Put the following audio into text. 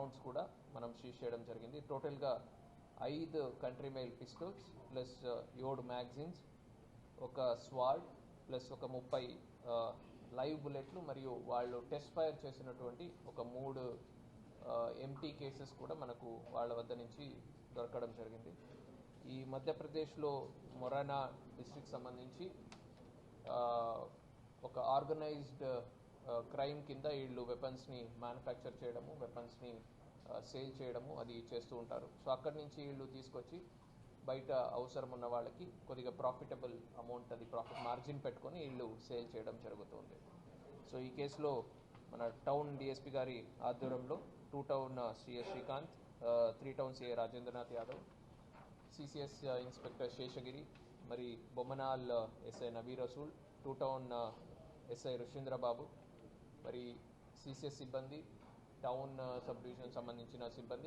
Rounds కూడా మనం seize చేయడం జరిగింది. టోటల్గా 5 country mail pistols plus 7 magazines, ఒక స్వాడ్ ప్లస్ ఒక 30 లైవ్ బుల్లెట్లు మరియు వాళ్ళు టెస్ట్ ఫైర్ చేసినటువంటి ఒక 3 ఎంటీ కేసెస్ కూడా మనకు వాళ్ళ వద్ద నుంచి దొరకడం జరిగింది. ఈ మధ్యప్రదేశ్లో మొరానా డిస్ట్రిక్ట్ సంబంధించి ఒక ఆర్గనైజ్డ్ క్రైమ్ కింద వీళ్ళు వెపన్స్ని మ్యానుఫ్యాక్చర్ చేయడము, వెపన్స్ని సేల్ చేయడము అది చేస్తూ ఉంటారు. సో అక్కడి నుంచి వీళ్ళు తీసుకొచ్చి బయట అవసరం ఉన్న వాళ్ళకి కొద్దిగా ప్రాఫిటబుల్ అమౌంట్, అది ప్రాఫిట్ మార్జిన్ పెట్టుకొని వీళ్ళు సేల్ చేయడం జరుగుతుంది. సో ఈ కేసులో మన టౌన్ డిఎస్పీ గారి ఆధ్వర్యంలో 2 town CS Srikanth, 3 town CA Rajendranath Yadav, CCS inspector Seshagiri, మరి Bommanal SI Nabi Rasool, 2 town SI Rushendrababu, మరి సిసిఎస్ సిబ్బంది, టౌన్ సబ్ డివిజన్ సంబంధించిన సిబ్బంది